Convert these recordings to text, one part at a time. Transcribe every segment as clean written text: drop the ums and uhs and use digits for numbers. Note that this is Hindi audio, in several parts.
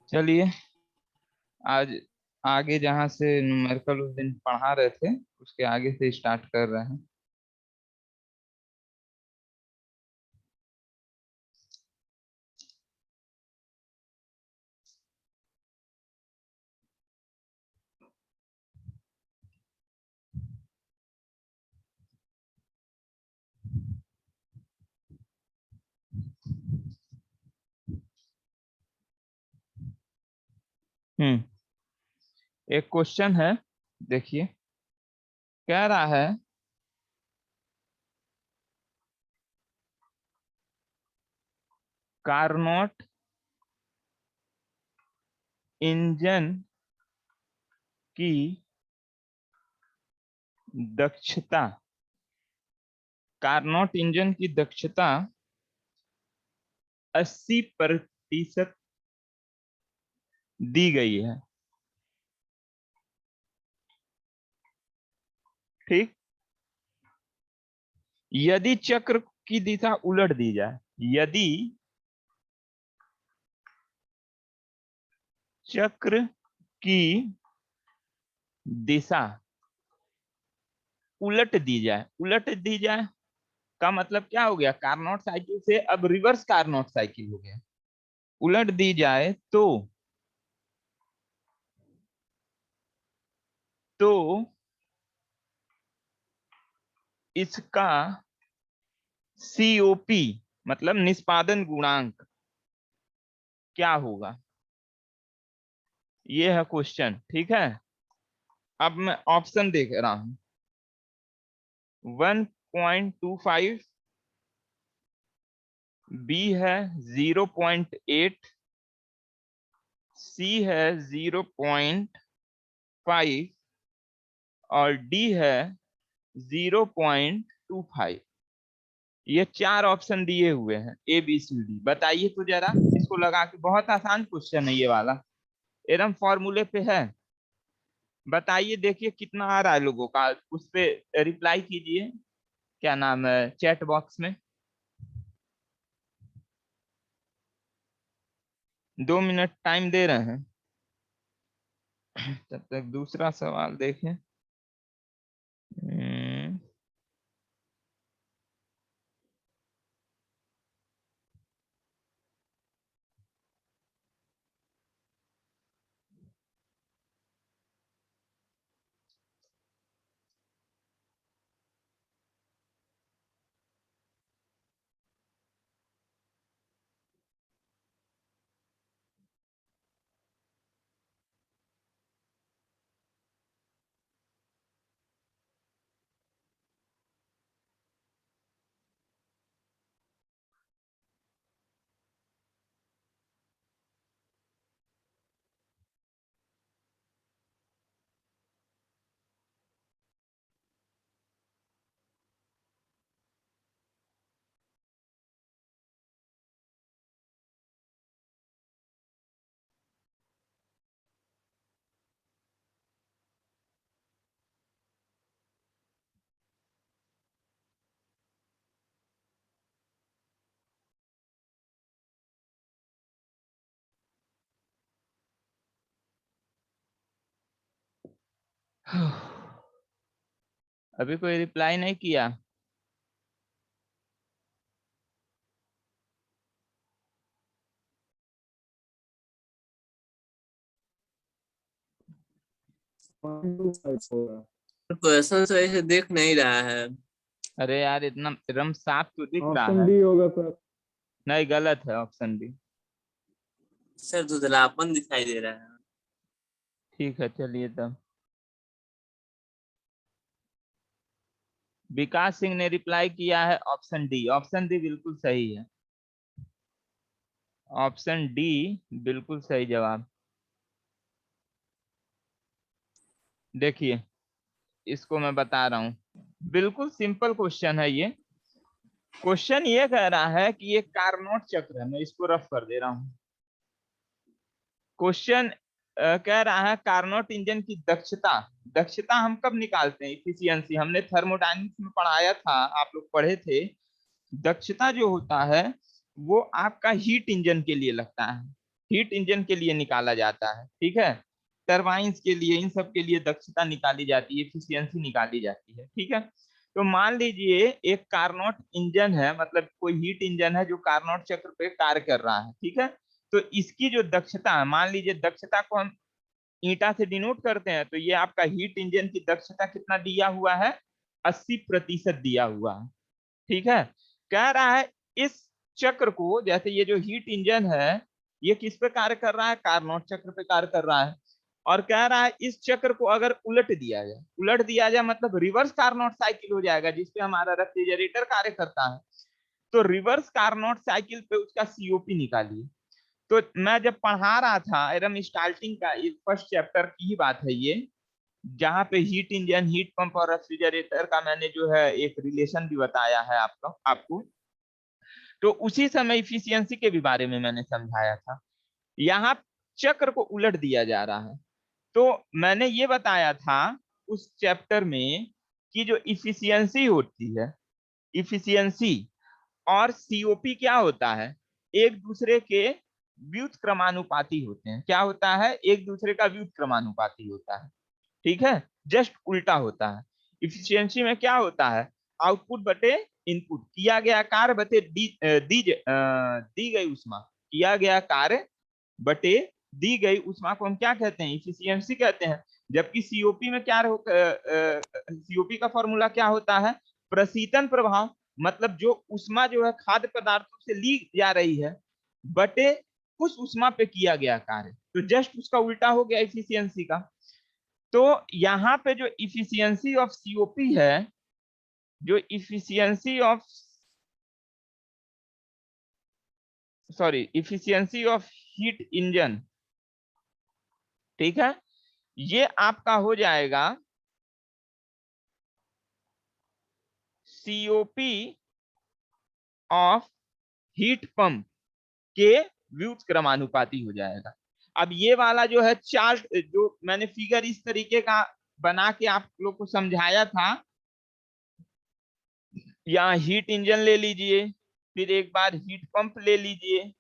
चलिए, आज आगे जहाँ से न्यूमेरिकल उस दिन पढ़ा रहे थे उसके आगे से स्टार्ट कर रहे हैं। हम्म। एक क्वेश्चन है, देखिए। कह रहा है कार्नोट इंजन की दक्षता, कार्नोट इंजन की दक्षता 80% दी गई है। ठीक। यदि चक्र की दिशा उलट दी जाए, यदि चक्र की दिशा उलट दी जाए, उलट दी जाए का मतलब क्या हो गया? कार्नोट साइकिल से अब रिवर्स कार्नोट साइकिल हो गया। उलट दी जाए तो इसका सीओपी मतलब निष्पादन गुणांक क्या होगा? ये है क्वेश्चन। ठीक है, अब मैं ऑप्शन देख रहा हूं। 1.25, बी है 0.8, सी है 0.5 और डी है 0.25। ये चार ऑप्शन दिए हुए हैं, ए बी सी डी। बताइए तो जरा इसको लगा के। बहुत आसान क्वेश्चन है ये वाला, एकदम फॉर्मूले पे है। बताइए, देखिए कितना आ रहा है लोगों का, उस पे रिप्लाई कीजिए। क्या नाम है, चैट बॉक्स में। 2 मिनट टाइम दे रहे हैं। तब तक दूसरा सवाल देखें। हम्म, अभी कोई रिप्लाई नहीं किया। क्वेश्चन सही से दिख नहीं रहा है। अरे यार इतना एकदम साफ तो दिख रहा ऑप्शन है। डी होगा सर। नहीं, गलत है ऑप्शन बी। सर धुंधलापन दिखाई दे रहा है। ठीक है, चलिए तब। विकास सिंह ने रिप्लाई किया है ऑप्शन डी। ऑप्शन डी बिल्कुल सही है। ऑप्शन डी बिल्कुल सही जवाब। देखिए, इसको मैं बता रहा हूँ। बिल्कुल सिंपल क्वेश्चन है ये। क्वेश्चन ये कह रहा है कि ये कार्नोट चक्र है। मैं इसको रफ कर दे रहा हूँ। क्वेश्चन कह रहा है कार्नोट इंजन की दक्षता। दक्षता हम कब निकालते हैं? इफिशियंसी हमने थर्मोडायनेमिक्स में पढ़ाया था, आप लोग पढ़े थे। दक्षता जो होता है वो आपका हीट इंजन के लिए लगता है। हीट इंजन के लिए निकाला जाता है, ठीक है। टरबाइंस के लिए, इन सब के लिए दक्षता निकाली जाती है, एफिशिएंसी निकाली जाती है, ठीक है। तो मान लीजिए एक कार्नोट इंजन है, मतलब कोई हीट इंजन है जो कार्नोट चक्र पे कार्य कर रहा है, ठीक है। तो इसकी जो दक्षता है, मान लीजिए दक्षता को हम ईटा से डिनोट करते हैं, तो ये आपका हीट इंजन की दक्षता कितना दिया हुआ है? 80% दिया हुआ है, ठीक है। कह रहा है इस चक्र को, जैसे ये जो हीट इंजन है ये किस पे कार्य कर रहा है? कार्नोट चक्र पे कार्य कर रहा है। और कह रहा है इस चक्र को अगर उलट दिया जाए, उलट दिया जाए मतलब रिवर्स कार्नोट साइकिल हो जाएगा, जिसपे हमारा रेफ्रिजरेटर कार्य करता है। तो रिवर्स कार्नोट साइकिल पे उसका सीओपी निकालिए। तो मैं जब पढ़ा रहा था एरम स्टार्टिंग का, फर्स्ट चैप्टर की ही बात है ये, जहाँ पे हीट इंजन, हीट पंप और रेफ्रिजरेटर का मैंने जो है एक रिलेशन भी बताया है आपको। तो उसी समय इफिशियंसी के भी बारे में मैंने समझाया था। यहाँ चक्र को उलट दिया जा रहा है। तो मैंने ये बताया था उस चैप्टर में कि जो इफिशियंसी होती है, इफिशियंसी और सीओपी क्या होता है? एक दूसरे के व्युत्क्रमानुपाती होते हैं। क्या होता है? एक दूसरे का व्युत्क्रमानुपाती होता है, ठीक है। जस्ट उल्टा होता है। इफिशियंसी में क्या होता है? आउटपुट बटे इनपुट, किया गया कार्य बटे दी गई उष्मा। किया गया कार्य बटे दी गई उष्मा को हम क्या कहते हैं? इफिशियंसी कहते हैं। जबकि सीओपी में क्या सीओपी का फॉर्मूला क्या होता है? प्रशीतन प्रभाव, मतलब जो उष्मा जो है खाद्य पदार्थों से ली जा रही है बटे उस उष्मा पे किया गया कार्य। तो जस्ट उसका उल्टा हो गया इफिशियंसी का। तो यहाँ पे जो इफिशियंसी ऑफ सीओपी है, जो efficiency of efficiency of heat engine, ठीक है, ये आपका हो जाएगा सीओपी ऑफ हीट पंप के व्युत्क्रमानुपाती हो जाएगा। अब ये वाला जो है चार्ट, जो मैंने फिगर इस तरीके का बना के आप लोग को समझाया था, यहाँ हीट इंजन ले लीजिए, फिर एक बार हीट पंप ले लीजिए,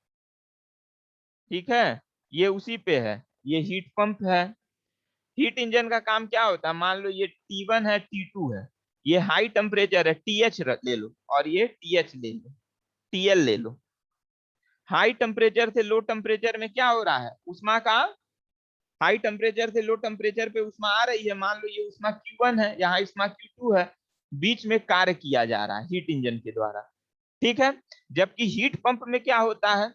ठीक है। ये उसी पे है, ये हीट पंप है। हीट इंजन का काम क्या होता है? मान लो ये T1 है, T2 है, ये हाई टेम्परेचर है, TH ले लो, और ये TH ले लो, TL ले लो। हाई टेम्परेचर से लो टेम्परेचर में क्या हो रहा है? उष्मा का, हाई टेम्परेचर से लो टेम्परेचर पे उष्मा आ रही है। मान लो ये उष्मा Q1 है, यहाँ उष्मा Q2 है, बीच में कार्य किया जा रहा है हीट इंजन के द्वारा, ठीक है। जबकि हीट पंप में क्या होता है?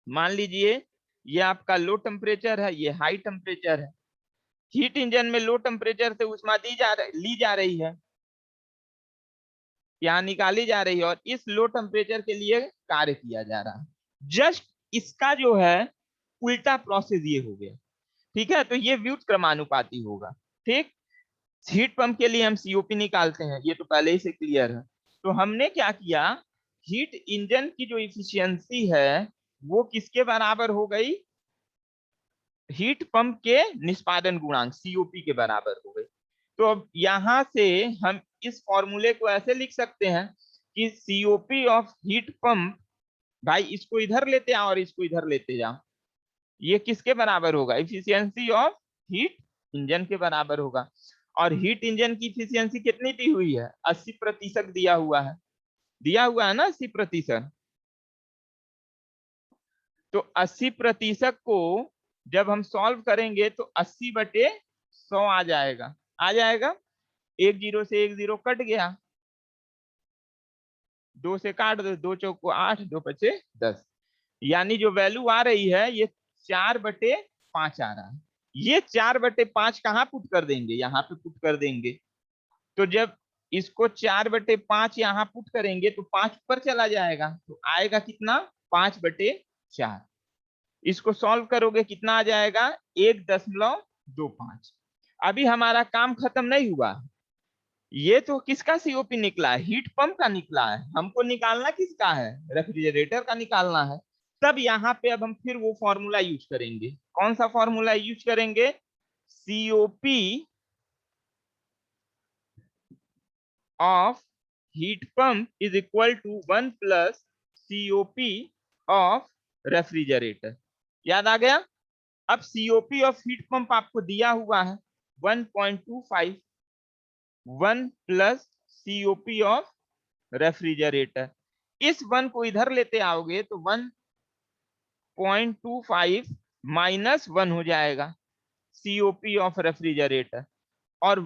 मान लीजिए ये आपका लो टेम्परेचर है, ये हाई टेम्परेचर है। हीट इंजन में लो टेम्परेचर से उष्मा ली जा रही है, यहाँ निकाली जा रही है, और इस लो टेम्परेचर के लिए कार्य किया जा रहा है। जस्ट इसका जो है उल्टा प्रोसेस ये हो गया, ठीक है। तो ये व्युत्क्रमानुपाती होगा, ठीक। हीट पंप के लिए हम सीओपी निकालते हैं, ये तो पहले ही से क्लियर है। तो हमने क्या किया, हीट इंजन की जो इफिशियंसी है वो किसके बराबर हो गई? हीट पंप के निष्पादन गुणांक सीओपी के बराबर हो गई। तो अब यहां से हम इस फॉर्मूले को ऐसे लिख सकते हैं कि सीओपी ऑफ हीट पंप, भाई इसको इधर लेते आओ और इसको इधर लेते जाओ, ये किसके बराबर होगा? इफिशियंसी ऑफ हीट इंजन के बराबर होगा। और हीट इंजन की इफिशियंसी कितनी दी हुई है? 80% दिया हुआ है, दिया हुआ है ना 80%। तो 80% को जब हम सॉल्व करेंगे तो 80/100 आ जाएगा, आ जाएगा। एक जीरो से एक जीरो कट गया, दो से काट दो, दो चौको 8, दो बचे 10। यानी जो वैल्यू आ रही है ये 4/5 आ रहा है। ये 4/5 कहाँ पुट कर देंगे? यहाँ पे पुट कर देंगे। तो जब इसको 4/5 यहाँ पुट करेंगे तो 5 ऊपर चला जाएगा, तो आएगा कितना? 5/4। इसको सॉल्व करोगे कितना आ जाएगा? 1.25। अभी हमारा काम खत्म नहीं हुआ। ये तो किसका सीओपी निकला है? हीट पंप का निकला है। हमको निकालना किसका है? रेफ्रिजरेटर का निकालना है। तब यहाँ पे अब हम फिर वो फॉर्मूला यूज करेंगे। कौन सा फॉर्मूला यूज करेंगे? COP of heat pump is equal to 1 plus COP of refrigerator. याद आ गया? अब सीओपी ऑफ हीट पंप आपको दिया हुआ है 1.25, 1 प्लस सीओपी ऑफ रेफ्रिजरेटर। इस 1 को इधर लेते आओगे तो 1.25 -1 हो जाएगा सीओपी ऑफ रेफ्रिजरेटर। और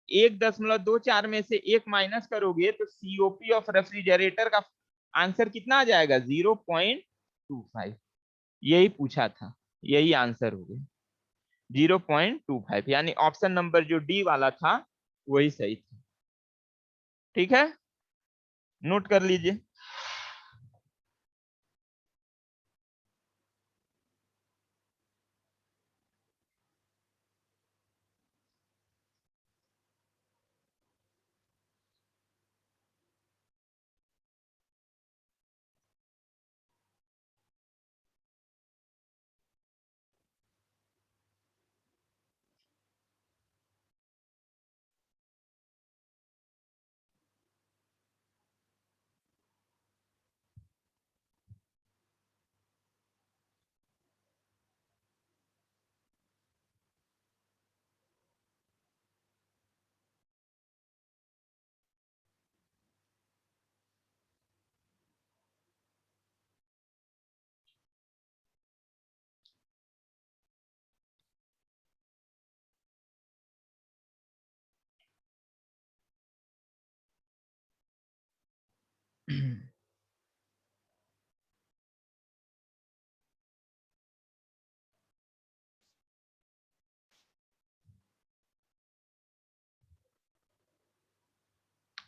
1.24 में से एक माइनस करोगे तो सीओपी ऑफ रेफ्रिजरेटर का आंसर कितना आ जाएगा? 0.25। यही पूछा था, यही आंसर हो गया 0.25। यानी ऑप्शन नंबर जो डी वाला था वही सही था। ठीक है, नोट कर लीजिए।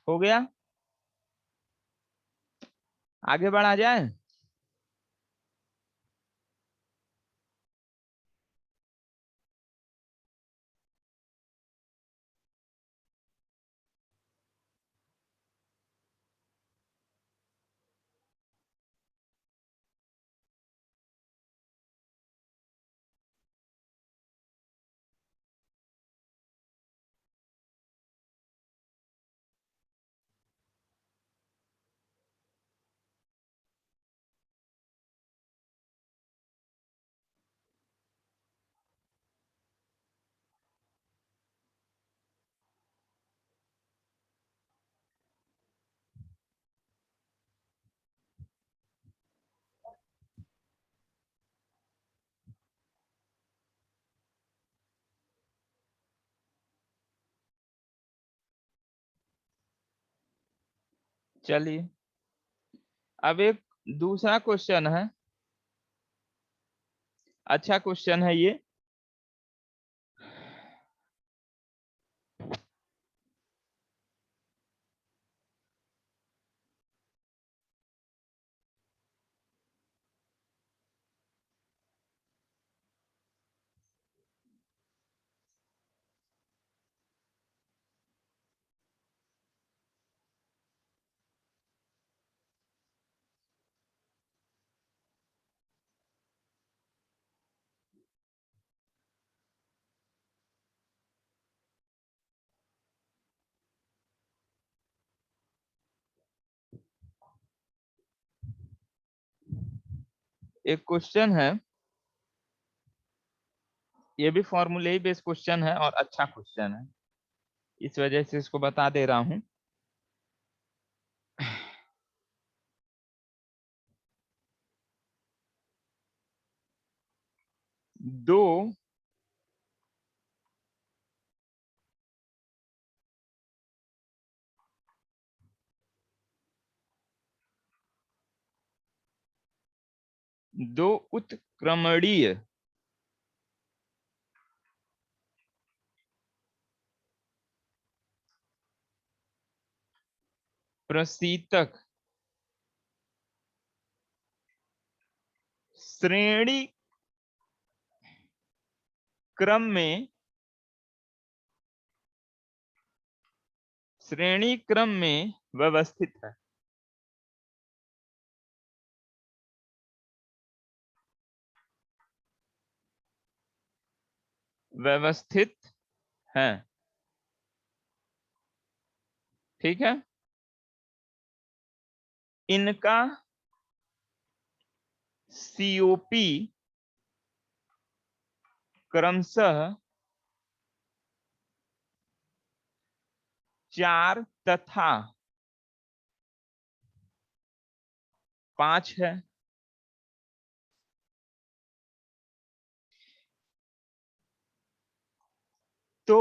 हो गया, आगे बढ़ा जाए। चलिए, अब एक दूसरा क्वेश्चन है। अच्छा क्वेश्चन है ये। एक क्वेश्चन है, ये भी फॉर्मूले ही बेस्ड क्वेश्चन है और अच्छा क्वेश्चन है, इस वजह से इसको बता दे रहा हूं। दो दो उत्क्रमणीय प्रशीतक श्रेणी क्रम में व्यवस्थित है। व्यवस्थित है, ठीक है। इनका सीओपी क्रमशः 4 तथा 5 है। तो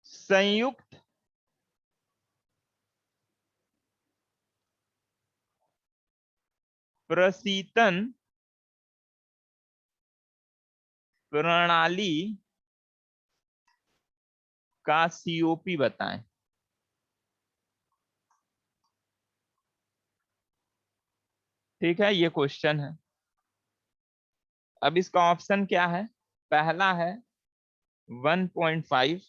संयुक्त प्रशीतन प्रणाली का सीओपी बताएं। ठीक है, ये क्वेश्चन है। अब इसका ऑप्शन क्या है? पहला है 1.5,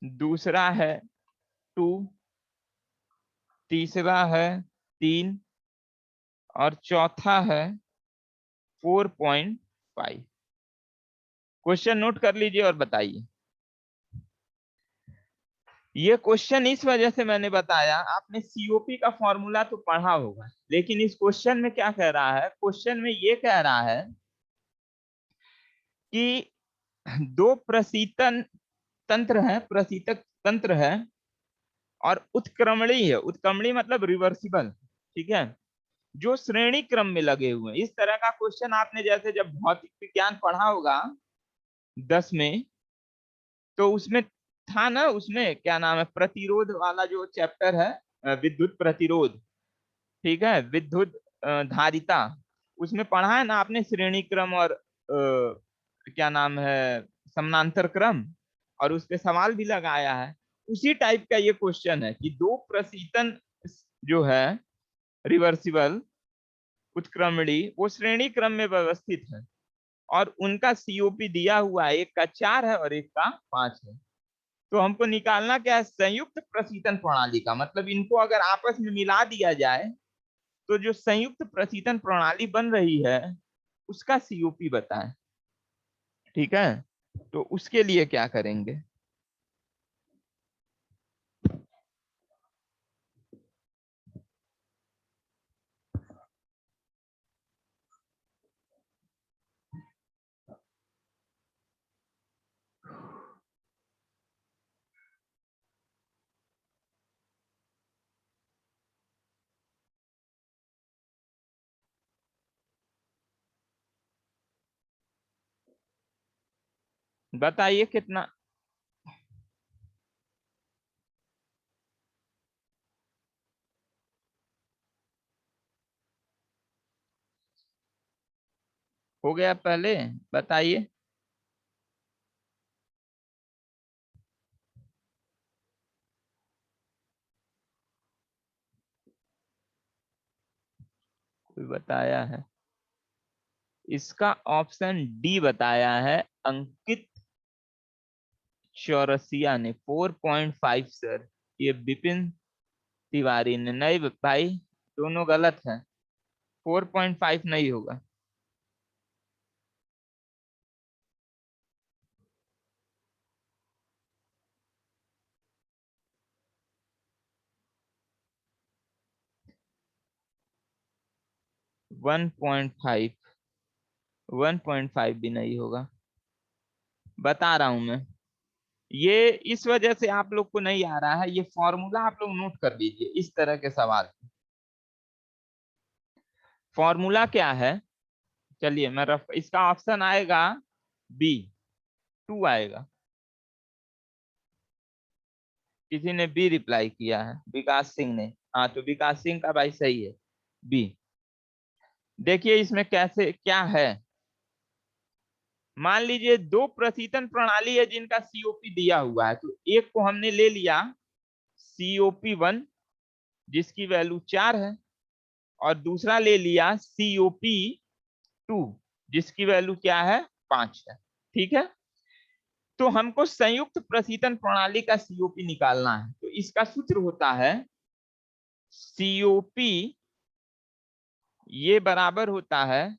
दूसरा है 2, तीसरा है 3 और चौथा है 4.5। क्वेश्चन नोट कर लीजिए और बताइए। ये क्वेश्चन इस वजह से मैंने बताया, आपने सीओपी का फॉर्मूला तो पढ़ा होगा, लेकिन इस क्वेश्चन में क्या कह रहा है? क्वेश्चन में ये कह रहा है कि दो प्रशीतन तंत्र है, प्रशीतक तंत्र है और उत्क्रमणी है। उत्क्रमणी मतलब रिवर्सिबल, ठीक है, जो श्रेणी क्रम में लगे हुए हैं। इस तरह का क्वेश्चन आपने जैसे जब भौतिक विज्ञान पढ़ा होगा 10 में, तो उसमें था ना, उसमें क्या नाम है, प्रतिरोध वाला जो चैप्टर है, विद्युत प्रतिरोध, ठीक है, विद्युत धारिता, उसमें पढ़ा है ना आपने श्रेणी क्रम और क्या नाम है, समानांतर क्रम, और उस पे सवाल भी लगाया है। उसी टाइप का ये क्वेश्चन है कि दो प्रशीतन जो है रिवर्सिबल उत्क्रमणी, वो श्रेणी क्रम में व्यवस्थित है और उनका सीओपी दिया हुआ है, एक का 4 है और एक का 5 है। तो हमको निकालना क्या है? संयुक्त प्रशीतन प्रणाली का मतलब, इनको अगर आपस में मिला दिया जाए तो जो संयुक्त प्रशीतन प्रणाली बन रही है उसका सीओपी बताएं। ठीक है, तो उसके लिए क्या करेंगे? बताइए कितना। हो गया पहले? बताइए। कोई बताया है? इसका ऑप्शन डी बताया है अंकित चौरसिया ने, 4.5 सर। ये विपिन तिवारी ने नहीं भाई, दोनों गलत है, 4.5 नहीं होगा। वन 1.5 1.5 भी नहीं होगा, बता रहा हूं मैं। ये इस वजह से आप लोग को नहीं आ रहा है, ये फॉर्मूला आप लोग नोट कर लीजिए इस तरह के सवाल। फॉर्मूला क्या है, चलिए मैं रफ, इसका ऑप्शन आएगा बी, 2 आएगा। किसी ने बी रिप्लाई किया है, विकास सिंह ने। हाँ तो विकास सिंह का भाई सही है, बी। देखिए इसमें कैसे क्या है, मान लीजिए दो प्रशीतन प्रणाली है जिनका सीओपी दिया हुआ है, तो एक को हमने ले लिया COP1 जिसकी वैल्यू 4 है, और दूसरा ले लिया COP2 जिसकी वैल्यू क्या है, 5 है। ठीक है, तो हमको संयुक्त प्रशीतन प्रणाली का सीओपी निकालना है, तो इसका सूत्र होता है सीओपी, ये बराबर होता है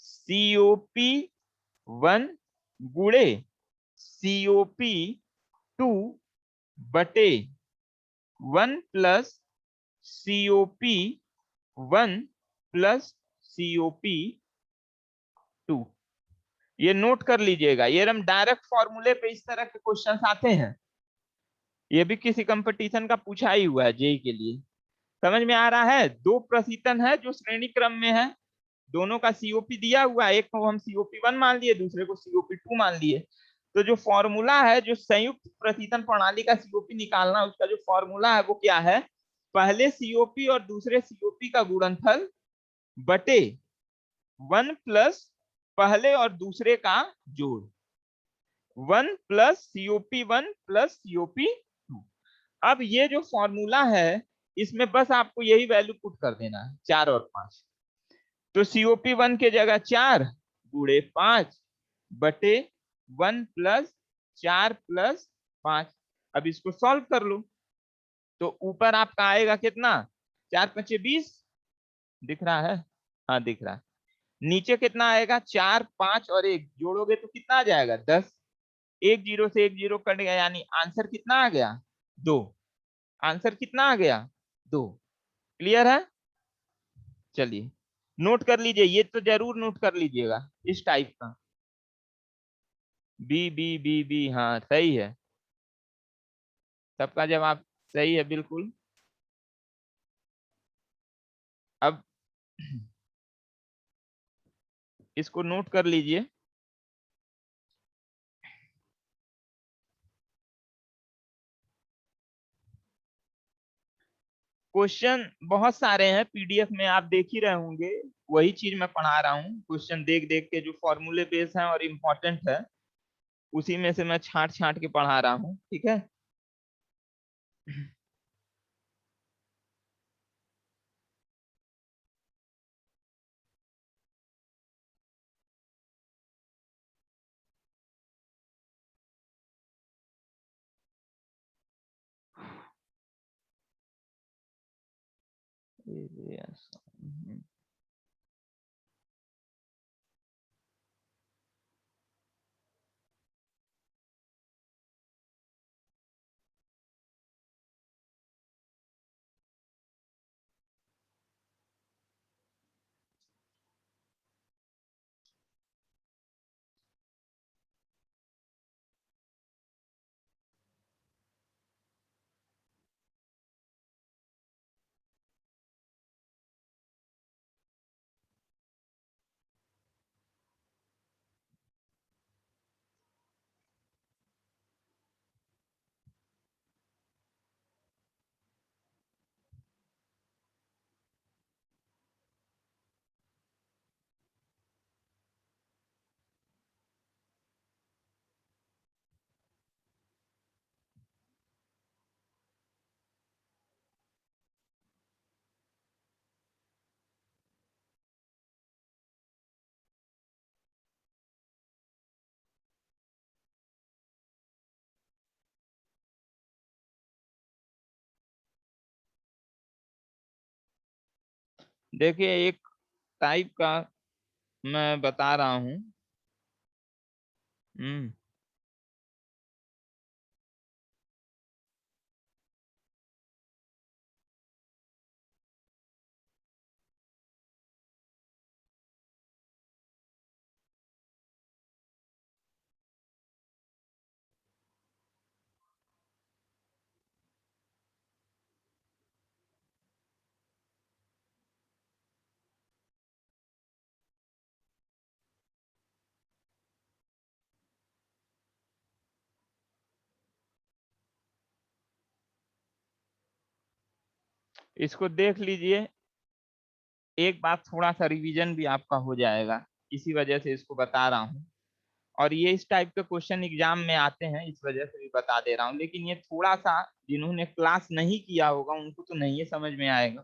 COP1 गुणे COP2 बटे 1 प्लस COP1 प्लस COP2। ये नोट कर लीजिएगा, ये हम डायरेक्ट फॉर्मूले पे इस तरह के क्वेश्चंस आते हैं, ये भी किसी कंपटीशन का पूछा ही हुआ है जेई के लिए। समझ में आ रहा है, दो प्रशीतन है जो श्रेणी क्रम में है, दोनों का सीओपी दिया हुआ है, एक को हम COP1 मान लिए, दूसरे को COP2 मान लिए। तो जो फॉर्मूला है, जो संयुक्त प्रशीतन प्रणाली का सीओपी निकालना, उसका जो फॉर्मूला है वो क्या है, पहले सीओपी और दूसरे सीओपी का गुणनफल बटे 1 प्लस पहले और दूसरे का जोड़, 1 प्लस COP1 प्लस COP2। अब ये जो फॉर्मूला है, इसमें बस आपको यही वैल्यू पुट कर देना है, 4 और 5। तो COP1 के जगह 4 गुणे 5 बटे 1 प्लस 4 प्लस 5। अब इसको सॉल्व कर लो, तो ऊपर आपका आएगा कितना, 4 पचे 20, दिख रहा है, हाँ दिख रहा है। नीचे कितना आएगा, 4 5 और 1 जोड़ोगे तो कितना आ जाएगा, 10। एक जीरो से एक जीरो कट गया, यानी आंसर कितना आ गया, 2। आंसर कितना आ गया, 2। क्लियर है, चलिए नोट कर लीजिए, ये तो जरूर नोट कर लीजिएगा इस टाइप का। बी बी बी बी, हाँ सही है, सबका जवाब सही है बिल्कुल। अब इसको नोट कर लीजिए, क्वेश्चन बहुत सारे हैं, पीडीएफ में आप देख ही रहे होंगे, वही चीज मैं पढ़ा रहा हूँ, क्वेश्चन देख देख के जो फॉर्मूले बेस है और इम्पोर्टेंट है, उसी में से मैं छांट छांट के पढ़ा रहा हूँ। ठीक है, देखिए एक टाइप का मैं बता रहा हूँ। हम्म, इसको देख लीजिए, एक बात थोड़ा सा रिवीजन भी आपका हो जाएगा, इसी वजह से इसको बता रहा हूँ। और ये इस टाइप के क्वेश्चन एग्जाम में आते हैं, इस वजह से भी बता दे रहा हूँ। लेकिन ये थोड़ा सा जिन्होंने क्लास नहीं किया होगा उनको तो नहीं समझ में आएगा,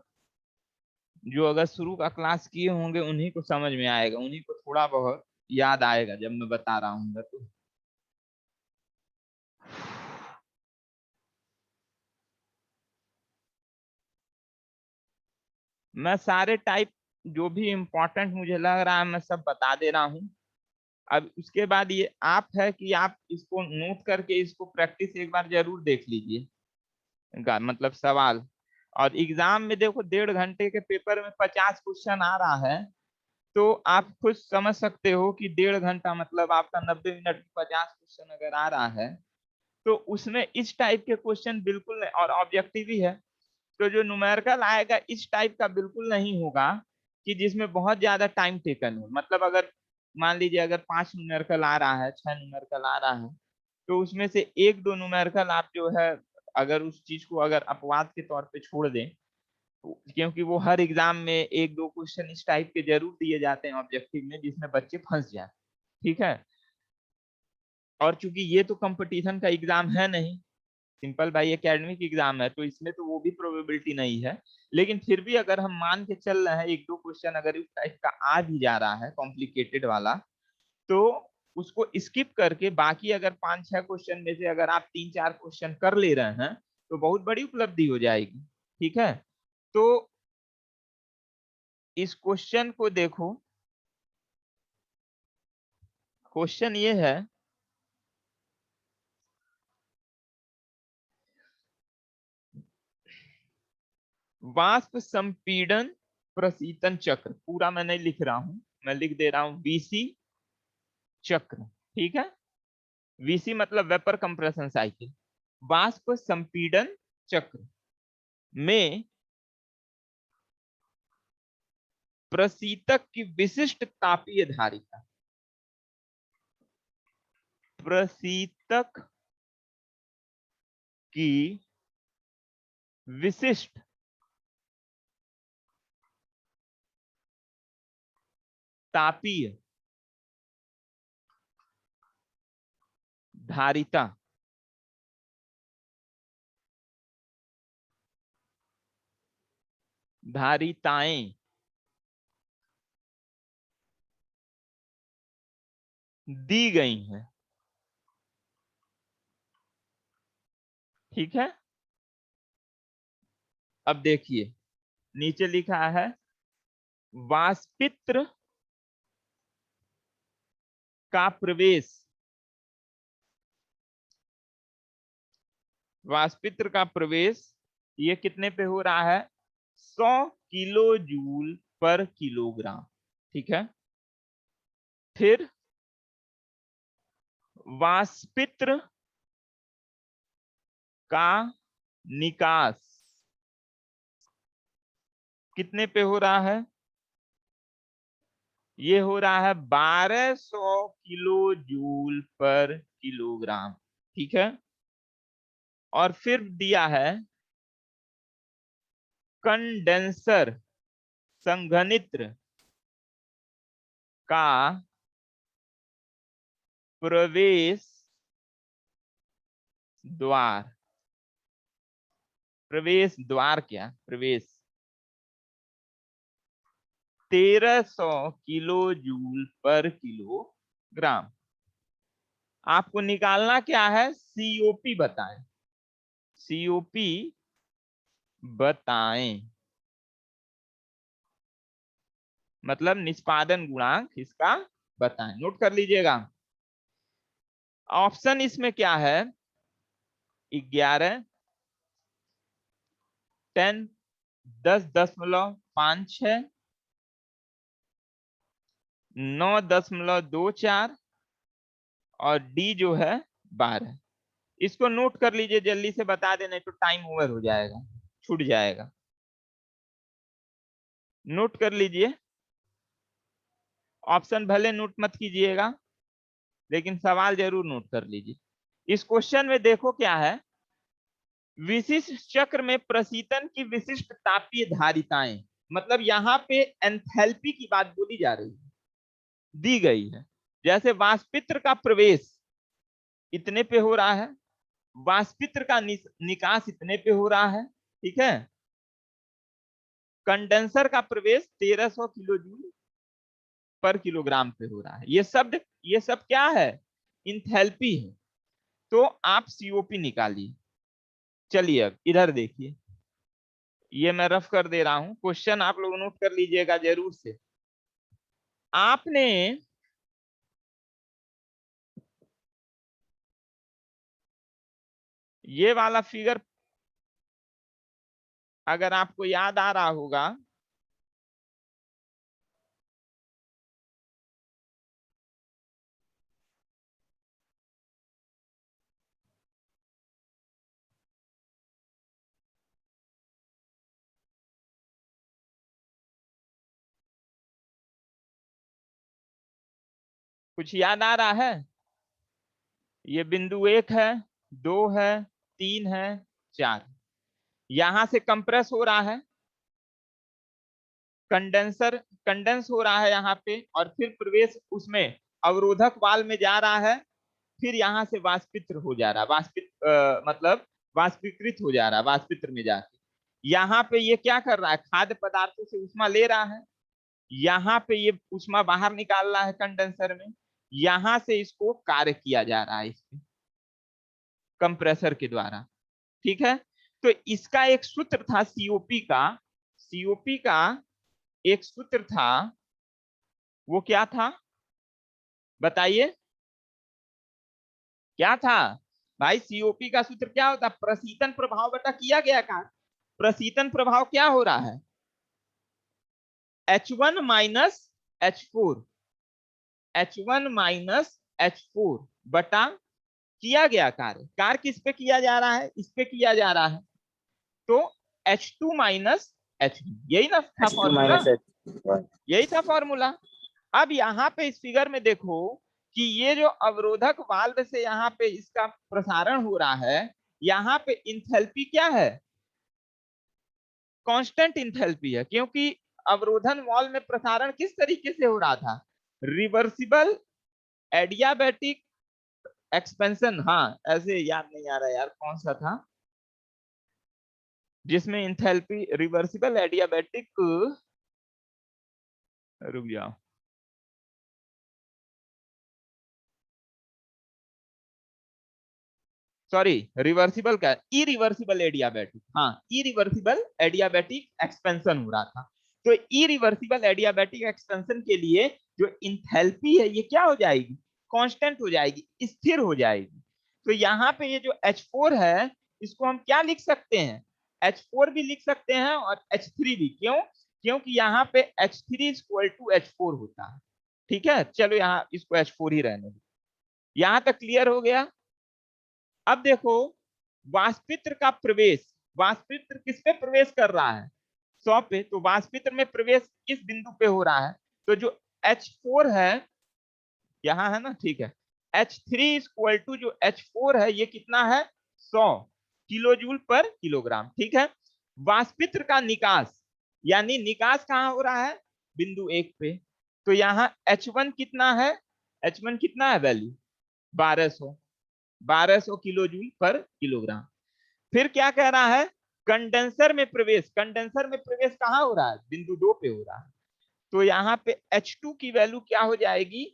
जो अगर शुरू का क्लास किए होंगे उन्हीं को समझ में आएगा, उन्हीं को थोड़ा बहुत याद आएगा जब मैं बता रहा हूँ तो। मैं सारे टाइप जो भी इम्पोर्टेंट मुझे लग रहा है मैं सब बता दे रहा हूँ। अब उसके बाद ये आप है कि आप इसको नोट करके इसको प्रैक्टिस एक बार जरूर देख लीजिए, मतलब सवाल। और एग्जाम में देखो 1.5 घंटे के पेपर में 50 क्वेश्चन आ रहा है, तो आप खुद समझ सकते हो कि 1.5 घंटा मतलब आपका 90 मिनट में 50 क्वेश्चन अगर आ रहा है, तो उसमें इस टाइप के क्वेश्चन बिल्कुल नहीं, और ऑब्जेक्टिव ही है, तो जो न्यूमेरिकल आएगा इस टाइप का बिल्कुल नहीं होगा कि जिसमें बहुत ज्यादा टाइम टेकन हो। मतलब अगर मान लीजिए अगर 5 न्यूमेरिकल आ रहा है, 6 न्यूमेरिकल आ रहा है, तो उसमें से 1-2 न्यूमेरिकल आप जो है अगर उस चीज को अगर अपवाद के तौर पे छोड़ दें, क्योंकि वो हर एग्जाम में 1-2 क्वेश्चन इस टाइप के जरूर दिए जाते हैं ऑब्जेक्टिव में जिसमें बच्चे फंस जाए, ठीक है। और चूंकि ये तो कंपटीशन का एग्जाम है नहीं, सिंपल भाई एकेडमिक एग्जाम है, तो इसमें तो वो भी प्रोबेबिलिटी नहीं है। लेकिन फिर भी अगर हम मान के चल रहे हैं 1-2 क्वेश्चन अगर इस टाइप का आ भी जा रहा है कॉम्प्लिकेटेड वाला, तो उसको स्किप करके बाकी अगर 5-6 क्वेश्चन में से अगर आप 3-4 क्वेश्चन कर ले रहे हैं तो बहुत बड़ी उपलब्धि हो जाएगी, ठीक है। तो इस क्वेश्चन को देखो, क्वेश्चन ये है, वाष्प संपीड़न प्रशीतन चक्र, पूरा मैं नहीं लिख रहा हूं, मैं लिख दे रहा हूं वीसी चक्र, ठीक है। वीसी मतलब वेपर कंप्रेशन साइकिल। वाष्प संपीड़न चक्र में प्रशीतक की विशिष्ट तापीय धारिता, प्रशीतक की विशिष्ट तापीय धारिता धारिताएं दी गई हैं, ठीक है। अब देखिए नीचे लिखा है वाष्पित्र का प्रवेश, वाष्पित्र का प्रवेश ये कितने पे हो रहा है, 100 किलो जूल पर किलोग्राम, ठीक है। फिर वाष्पित्र का निकास कितने पे हो रहा है, ये हो रहा है 1200 किलो जूल पर किलोग्राम, ठीक है। और फिर दिया है कंडेंसर संघनित्र का प्रवेश द्वार, प्रवेश द्वार क्या प्रवेश, 1300 किलो जूल पर किलोग्राम। आपको निकालना क्या है, सीओपी बताएं, सीओपी बताएं, मतलब निष्पादन गुणांक इसका बताएं, नोट कर लीजिएगा। ऑप्शन इसमें क्या है, 11, 10, 10.56, 9.24 और डी जो है 12। इसको नोट कर लीजिए, जल्दी से बता दें नहीं तो टाइम ओवर हो जाएगा, छूट जाएगा। नोट कर लीजिए, ऑप्शन भले नोट मत कीजिएगा लेकिन सवाल जरूर नोट कर लीजिए। इस क्वेश्चन में देखो क्या है, विशिष्ट चक्र में प्रशीतन की विशिष्ट तापीय धारिताएं, मतलब यहाँ पे एंथैल्पी की बात बोली जा रही है, दी गई है। जैसे वाष्पित्र का प्रवेश इतने पे हो रहा है, वाष्पित्र का निकास इतने पे हो रहा है, ठीक है। कंडेंसर का प्रवेश 1300 किलो जूल पर किलोग्राम पे हो रहा है। ये सब क्या है, इंथैल्पी है। तो आप सीओपी निकालिए। चलिए अब इधर देखिए, ये मैं रफ कर दे रहा हूं, क्वेश्चन आप लोग नोट कर लीजिएगा जरूर से। आपने ये वाला फिगर अगर आपको याद आ रहा होगा, कुछ याद आ रहा है? ये बिंदु 1 है, 2 है, 3 है, 4, यहां से कंप्रेस हो रहा है, कंडेंस हो रहा है यहाँ पे, और फिर प्रवेश उसमें अवरोधक वाल में जा रहा है, फिर यहाँ से वाष्पित्र हो जा रहा है, मतलब वाष्पीकृत हो जा रहा है वाष्पित्र में जाके। यहाँ पे ये क्या कर रहा है, खाद्य पदार्थों से उष्मा ले रहा है, यहाँ पे ये उष्मा बाहर निकाल रहा है कंडेंसर में, यहाँ से इसको कार्य किया जा रहा है इसमें कंप्रेसर के द्वारा, ठीक है। तो इसका एक सूत्र था सीओपी का एक सूत्र था, वो क्या था बताइए, क्या था भाई? सीओपी का सूत्र क्या होता, प्रशीतन प्रभाव बटा किया गया कार्य। प्रशीतन प्रभाव क्या हो रहा है, H1 minus H4, H1 minus H4 बटा किया गया कार्य। कार्य किस पे किया जा रहा है, इस पे किया जा रहा है, तो H2 माइनस H1, यही ना था H2 फॉर्मूला, minus H1। यही था फॉर्मूला। अब यहाँ पे इस फिगर में देखो कि ये जो अवरोधक वाल्व से यहाँ पे इसका प्रसारण हो रहा है, यहाँ पे इंथैल्पी क्या है, कांस्टेंट इंथैल्पी है, क्योंकि अवरोधन वाल्व में प्रसारण किस तरीके से हो रहा था, रिवर्सिबल एडियाबैटिक एक्सपेंशन, हाँ ऐसे याद नहीं आ रहा यार कौन सा था, जिसमें इंथैल्पी रिवर्सिबल एडियाबैटिक, रुक जाओ, सॉरी रिवर्सिबल क्या, इरिवर्सिबल एडियाबैटिक, हाँ इरिवर्सिबल एडियाबैटिक एक्सपेंशन हो रहा था। तो इरिवर्सिबल एडियाबैटिक एक्सपेंशन के लिए जो इंथैल्पी है ये क्या हो जाएगी, कांस्टेंट हो जाएगी, स्थिर हो जाएगी। तो यहाँ पे ये जो H4 है इसको हम क्या लिख सकते हैं, H4 भी लिख सकते हैं और H3 भी, क्यों, क्योंकि यहाँ पे H3 इक्वल टू H4 होता है, ठीक है। चलो यहाँ इसको H4 ही रहने दो, यहाँ तक क्लियर हो गया। अब देखो वाष्पित्र का प्रवेश, वाष्पित्र किस पे प्रवेश कर रहा है, 100 पे, तो वाष्पित्र में प्रवेश किस बिंदु पे हो रहा है, तो जो H4 है यहाँ है ना, ठीक है, H3 इक्वल टू जो H4 है ये कितना है, 100 किलो जूल पर किलोग्राम, ठीक है। वाष्पित्र का निकास, यानी निकास कहाँ हो रहा है, बिंदु 1 पे, तो यहाँ H1 कितना है, H1 कितना है वैल्यू 1200 किलो जूल पर किलोग्राम। फिर क्या कह रहा है, कंडेंसर में प्रवेश, कंडेंसर में प्रवेश कहाँ हो रहा है, बिंदु 2 पे हो रहा है, तो यहाँ पे H2 की वैल्यू क्या हो जाएगी,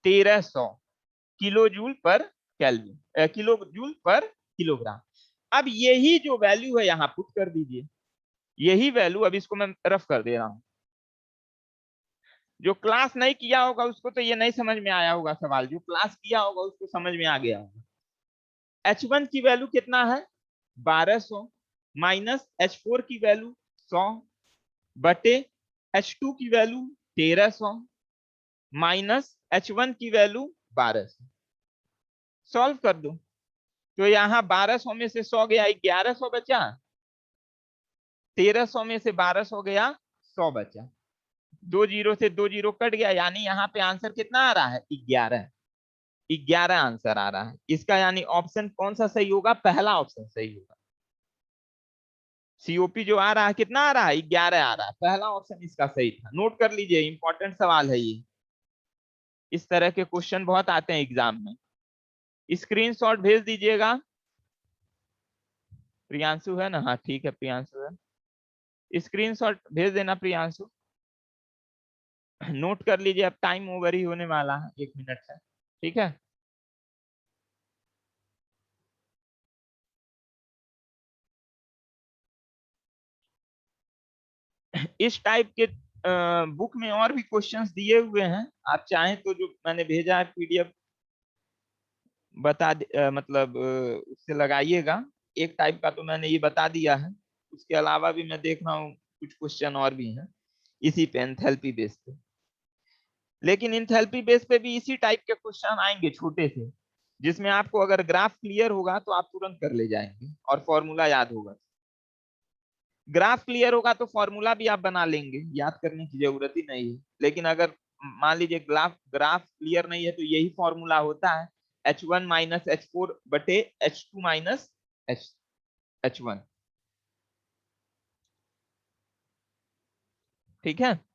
1300 किलो जूल पर केल्विन, किलो जूल पर किलोग्राम। अब यही जो वैल्यू है यहाँ पुट कर दीजिए, यही वैल्यू, अब इसको मैं रफ कर दे रहा हूं, जो क्लास नहीं किया होगा उसको तो ये नहीं समझ में आया होगा सवाल, जो क्लास किया होगा उसको समझ में आ गया होगा। H1 की वैल्यू कितना है 1200 माइनस H4 की वैल्यू 100 बटे H2 की वैल्यू 1300 माइनस H1 की वैल्यू 1200, सॉल्व कर दो। तो यहाँ 1200 में से 100 गया, 1100 बचा, 1300 में से 1200 गया, 100 बचा, 2 जीरो से 2 जीरो कट गया, यानी यहाँ पे आंसर कितना आ रहा है 11। 11 आंसर आ रहा है इसका, यानी ऑप्शन कौन सा सही होगा? पहला ऑप्शन सही होगा। सीओपी जो आ रहा है कितना आ रहा है? 11 आ रहा है, पहला ऑप्शन इसका सही था। नोट कर लीजिए, इंपॉर्टेंट सवाल है ये। इस तरह के क्वेश्चन बहुत आते हैं एग्जाम में। स्क्रीनशॉट भेज दीजिएगा। प्रियांशु है ना? हाँ ठीक है, प्रियांशु है। स्क्रीनशॉट भेज देना प्रियांशु। नोट कर लीजिए, अब टाइम ओवर ही होने वाला है 1 मिनट है। ठीक है, इस टाइप के बुक में और भी क्वेश्चंस दिए हुए हैं। आप चाहें तो जो मैंने भेजा है पीडीएफ मतलब उससे लगाइएगा। एक टाइप का तो मैंने ये बता दिया है, उसके अलावा भी मैं देख रहा हूँ कुछ क्वेश्चन और भी हैं इसी पे, एंथैल्पी बेस पे। लेकिन एंथैल्पी बेस पे भी इसी टाइप के क्वेश्चन आएंगे छोटे से, जिसमें आपको अगर ग्राफ क्लियर होगा तो आप तुरंत कर ले जाएंगे और फॉर्मूला याद होगा। ग्राफ क्लियर होगा तो फॉर्मूला भी आप बना लेंगे, याद करने की जरूरत ही नहीं है। लेकिन अगर मान लीजिए ग्राफ ग्राफ क्लियर नहीं है तो यही फॉर्मूला होता है, H1 माइनस H4 बटे H2 माइनस H1। ठीक है।